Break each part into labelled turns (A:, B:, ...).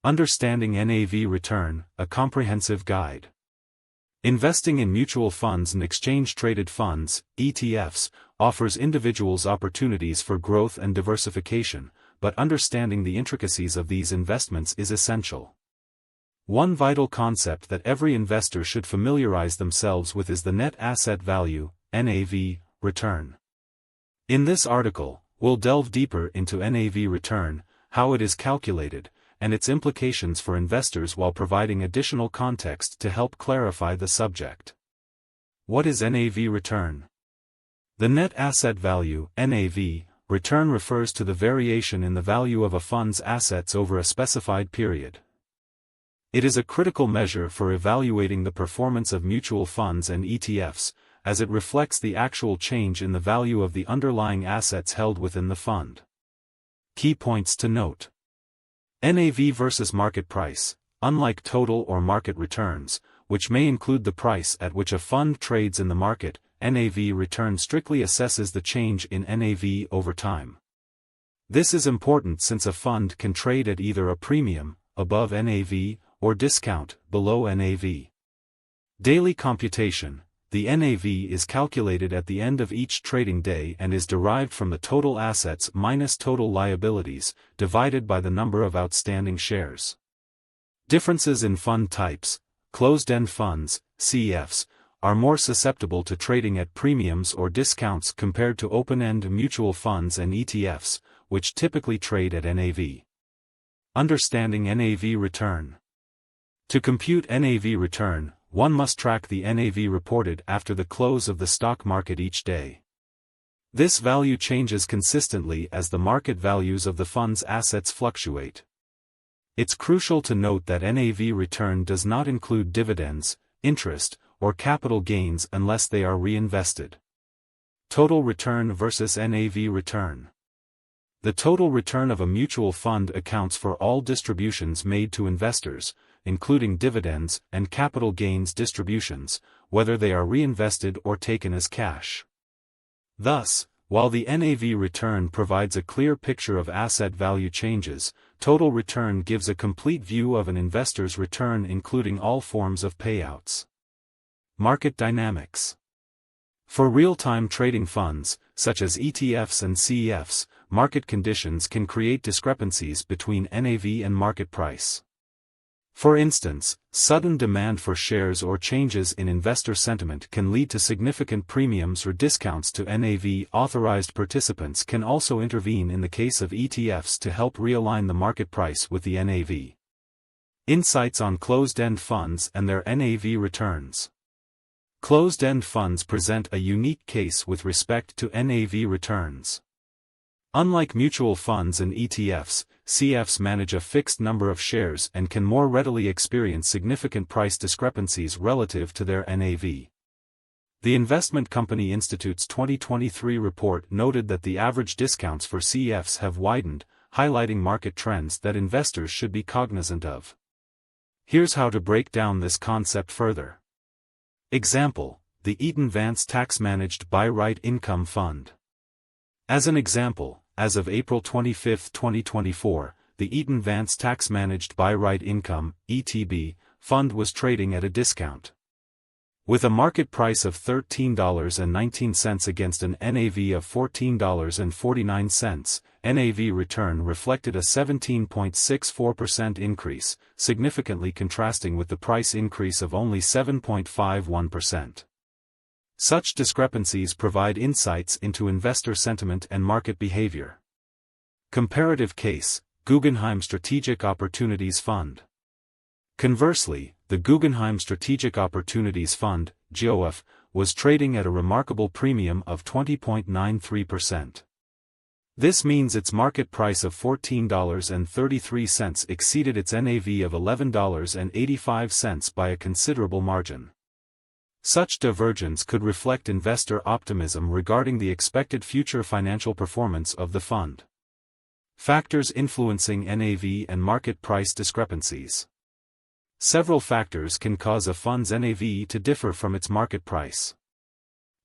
A: Understanding NAV Return, a comprehensive guide. Investing in mutual funds and exchange-traded funds, ETFs, offers individuals opportunities for growth and diversification, but understanding the intricacies of these investments is essential. One vital concept that every investor should familiarize themselves with is the net asset value, NAV, return. In this article, we'll delve deeper into NAV return, how it is calculated, and its implications for investors while providing additional context to help clarify the subject. What is NAV return? The net asset value, NAV, return refers to the variation in the value of a fund's assets over a specified period. It is a critical measure for evaluating the performance of mutual funds and ETFs, as it reflects the actual change in the value of the underlying assets held within the fund. Key points to note. NAV versus market price. Unlike total or market returns, which may include the price at which a fund trades in the market, NAV return strictly assesses the change in NAV over time. This is important since a fund can trade at either a premium, above NAV, or discount, below NAV. Daily computation. The NAV is calculated at the end of each trading day and is derived from the total assets minus total liabilities, divided by the number of outstanding shares. Differences in fund types. Closed-end funds, CEFs, are more susceptible to trading at premiums or discounts compared to open-end mutual funds and ETFs, which typically trade at NAV. Understanding NAV return. To compute NAV return, one must track the NAV reported after the close of the stock market each day. This value changes consistently as the market values of the fund's assets fluctuate. It's crucial to note that NAV return does not include dividends, interest, or capital gains unless they are reinvested. Total return versus NAV return. The total return of a mutual fund accounts for all distributions made to investors, including dividends and capital gains distributions, whether they are reinvested or taken as cash. Thus, while the NAV return provides a clear picture of asset value changes, total return gives a complete view of an investor's return including all forms of payouts. Market dynamics. For real-time trading funds, such as ETFs and CEFs, market conditions can create discrepancies between NAV and market price. For instance, sudden demand for shares or changes in investor sentiment can lead to significant premiums or discounts to NAV. Authorized participants can also intervene in the case of ETFs to help realign the market price with the NAV. Insights on closed-end funds and their NAV returns. Closed-end funds present a unique case with respect to NAV returns. Unlike mutual funds and ETFs, CEFs manage a fixed number of shares and can more readily experience significant price discrepancies relative to their NAV. The Investment Company Institute's 2023 report noted that the average discounts for CEFs have widened, highlighting market trends that investors should be cognizant of. Here's how to break down this concept further. Example: the Eaton Vance Tax-Managed Buy-Right Income Fund. As an example, as of April 25, 2024, the Eaton Vance Tax-Managed Buy-Right Income, ETB, fund was trading at a discount. With a market price of $13.19 against an NAV of $14.49, NAV return reflected a 17.64% increase, significantly contrasting with the price increase of only 7.51%. Such discrepancies provide insights into investor sentiment and market behavior. Comparative case: Guggenheim Strategic Opportunities Fund. Conversely, the Guggenheim Strategic Opportunities Fund, GOF, was trading at a remarkable premium of 20.93%. This means its market price of $14.33 exceeded its NAV of $11.85 by a considerable margin. Such divergence could reflect investor optimism regarding the expected future financial performance of the fund. Factors influencing NAV and market price discrepancies. Several factors can cause a fund's NAV to differ from its market price.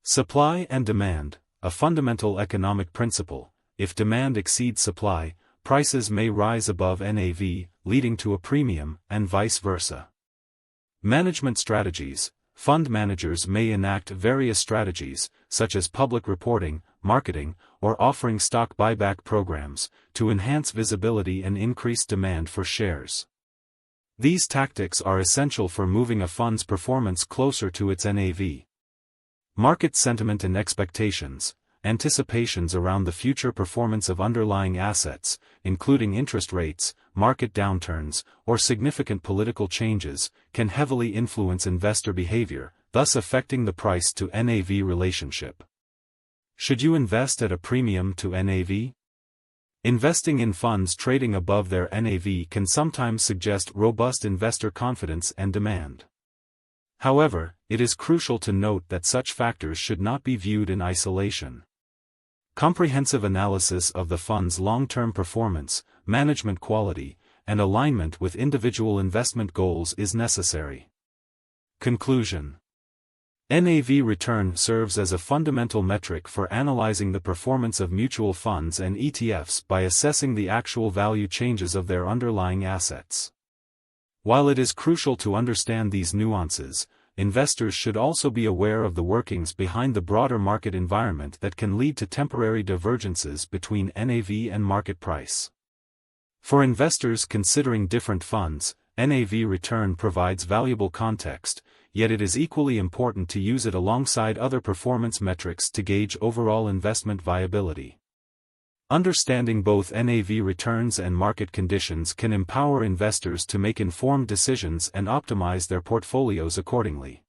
A: Supply and demand, a fundamental economic principle: if demand exceeds supply, prices may rise above NAV, leading to a premium, and vice versa. Management strategies. Fund managers may enact various strategies, such as public reporting, marketing, or offering stock buyback programs, to enhance visibility and increase demand for shares. These tactics are essential for moving a fund's performance closer to its NAV. Market sentiment and expectations. Anticipations around the future performance of underlying assets, including interest rates, market downturns, or significant political changes, can heavily influence investor behavior, thus affecting the price-to-NAV relationship. Should you invest at a premium to NAV? Investing in funds trading above their NAV can sometimes suggest robust investor confidence and demand. However, it is crucial to note that such factors should not be viewed in isolation. Comprehensive analysis of the fund's long-term performance, management quality, and alignment with individual investment goals is necessary. Conclusion. NAV return serves as a fundamental metric for analyzing the performance of mutual funds and ETFs by assessing the actual value changes of their underlying assets. While it is crucial to understand these nuances, investors should also be aware of the workings behind the broader market environment that can lead to temporary divergences between NAV and market price. For investors considering different funds, NAV return provides valuable context, yet it is equally important to use it alongside other performance metrics to gauge overall investment viability. Understanding both NAV returns and market conditions can empower investors to make informed decisions and optimize their portfolios accordingly.